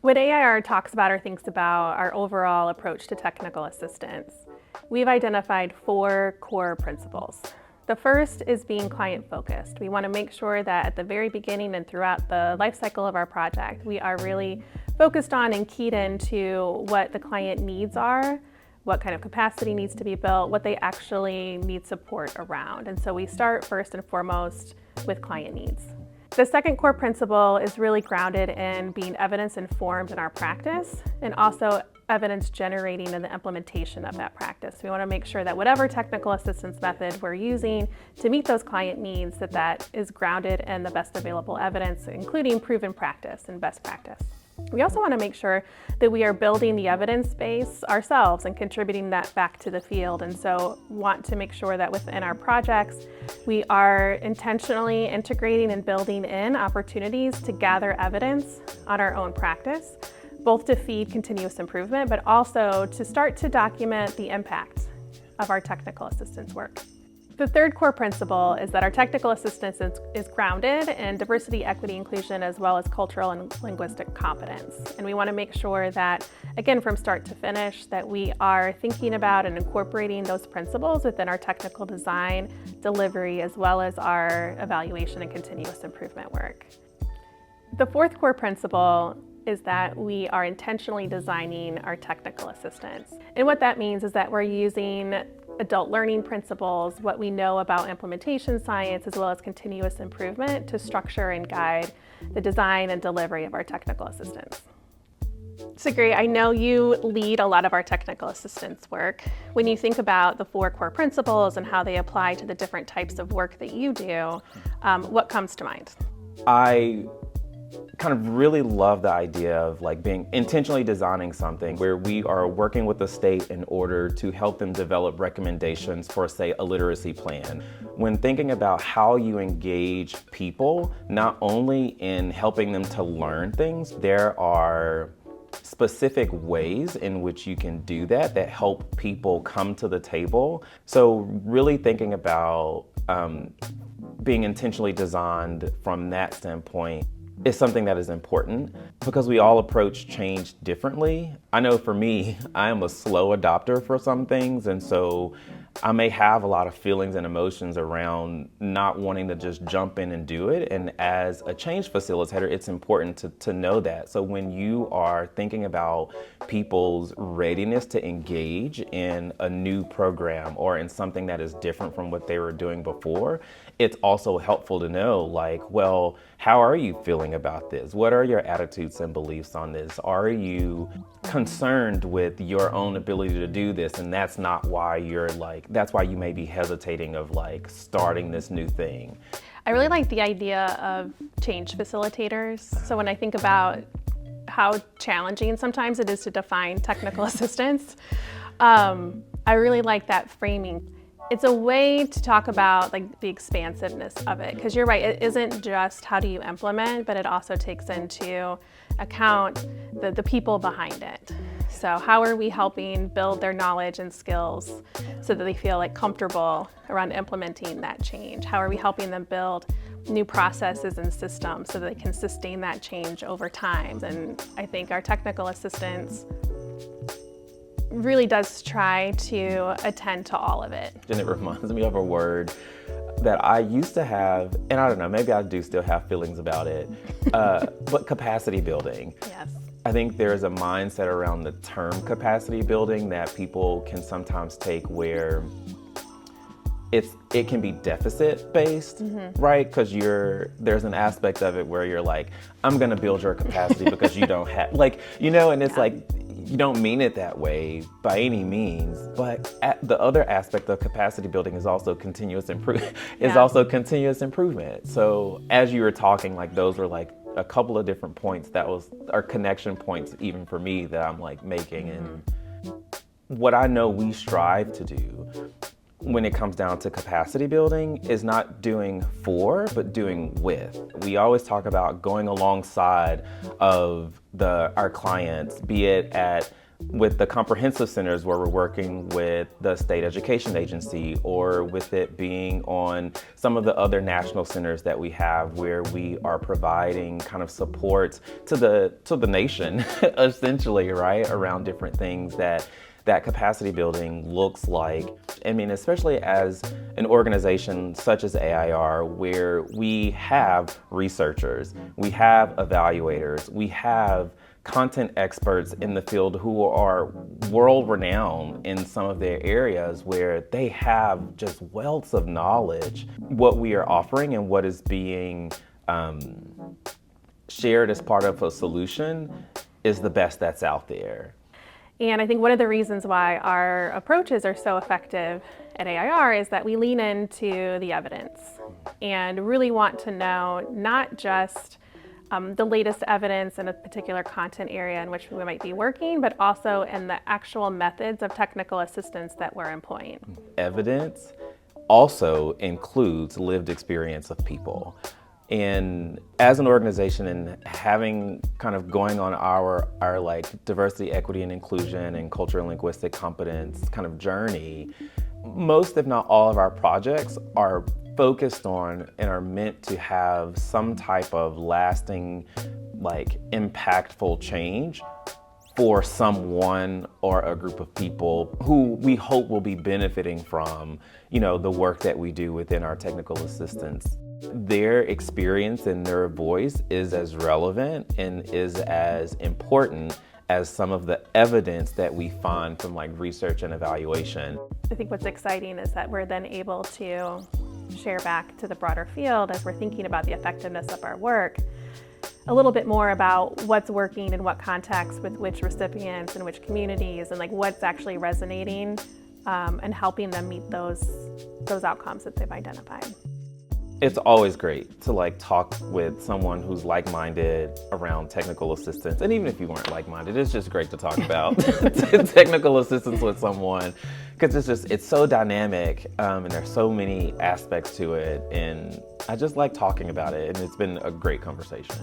What AIR talks about or thinks about our overall approach to technical assistance, we've identified 4 core principles. The first is being client-focused. We want to make sure that at the very beginning and throughout the life cycle of our project, we are really focused on and keyed into what the client needs are, what kind of capacity needs to be built, what they actually need support around. And so we start first and foremost with client needs. The second core principle is really grounded in being evidence-informed in our practice and also evidence generating in the implementation of that practice. We want to make sure that whatever technical assistance method we're using to meet those client needs, that is grounded in the best available evidence, including proven practice and best practice. We also want to make sure that we are building the evidence base ourselves and contributing that back to the field. And so want to make sure that within our projects, we are intentionally integrating and building in opportunities to gather evidence on our own practice, both to feed continuous improvement, but also to start to document the impact of our technical assistance work. The third core principle is that our technical assistance is grounded in diversity, equity, inclusion, as well as cultural and linguistic competence. And we want to make sure that, again, from start to finish, that we are thinking about and incorporating those principles within our technical design, delivery, as well as our evaluation and continuous improvement work. The fourth core principle is that we are intentionally designing our technical assistance. And what that means is that we're using adult learning principles, what we know about implementation science, as well as continuous improvement to structure and guide the design and delivery of our technical assistance. So great, I know you lead a lot of our technical assistance work. When you think about the 4 core principles and how they apply to the different types of work that you do, what comes to mind? I kind of really love the idea of being intentionally designing something where we are working with the state in order to help them develop recommendations for, say, a literacy plan. When thinking about how you engage people, not only in helping them to learn things, there are specific ways in which you can do that help people come to the table. So really thinking about being intentionally designed from that standpoint is something that is important because we all approach change differently. I know for me, I am a slow adopter for some things, and so I may have a lot of feelings and emotions around not wanting to just jump in and do it. And as a change facilitator, it's important to know that. So when you are thinking about people's readiness to engage in a new program or in something that is different from what they were doing before, it's also helpful to know, well, how are you feeling about this? What are your attitudes and beliefs on this? Are you concerned with your own ability to do this? And that's not why that's why you may be hesitating of starting this new thing. I really like the idea of change facilitators. So when I think about how challenging sometimes it is to define technical assistance, I really like that framing. It's a way to talk about the expansiveness of it, because you're right, it isn't just how do you implement, but it also takes into account the people behind it. So how are we helping build their knowledge and skills so that they feel comfortable around implementing that change? How are we helping them build new processes and systems so that they can sustain that change over time? And I think our technical assistance really does try to attend to all of it. And it reminds me of a word that I used to have, and I don't know, maybe I do still have feelings about it, but capacity building. Yes. I think there's a mindset around the term capacity building that people can sometimes take where it can be deficit based, right? Because there's an aspect of it where you're I'm gonna build your capacity because you don't have, and it's you don't mean it that way by any means, but the other aspect of capacity building is also continuous improvement. So as you were talking, those were a couple of different points are connection points even for me that I'm making. And what I know we strive to do when it comes down to capacity building is not doing for, but doing with. We always talk about going alongside of our clients, be it at with the comprehensive centers where we're working with the state education agency, or with it being on some of the other national centers that we have where we are providing kind of support to the nation essentially, right, around different things that capacity building looks like. I mean, especially as an organization such as AIR, where we have researchers, we have evaluators, we have content experts in the field who are world-renowned in some of their areas, where they have just wealths of knowledge. What we are offering and what is being shared as part of a solution is the best that's out there. And I think one of the reasons why our approaches are so effective at AIR is that we lean into the evidence and really want to know not just the latest evidence in a particular content area in which we might be working, but also in the actual methods of technical assistance that we're employing. Evidence also includes lived experience of people. And as an organization, and having kind of going on our like diversity, equity, and inclusion and cultural and linguistic competence kind of journey, most, if not all, of our projects are focused on and are meant to have some type of lasting, like, impactful change for someone or a group of people who we hope will be benefiting from, you know, the work that we do within our technical assistance. Their experience and their voice is as relevant and is as important as some of the evidence that we find from like research and evaluation. I think what's exciting is that we're then able to share back to the broader field, as we're thinking about the effectiveness of our work, a little bit more about what's working in what context with which recipients and which communities, and like what's actually resonating and helping them meet those outcomes that they've identified. It's always great to like talk with someone who's like-minded around technical assistance. And even if you weren't like-minded, it's just great to talk about technical assistance with someone, because it's so dynamic and there's so many aspects to it. And I just like talking about it, and it's been a great conversation.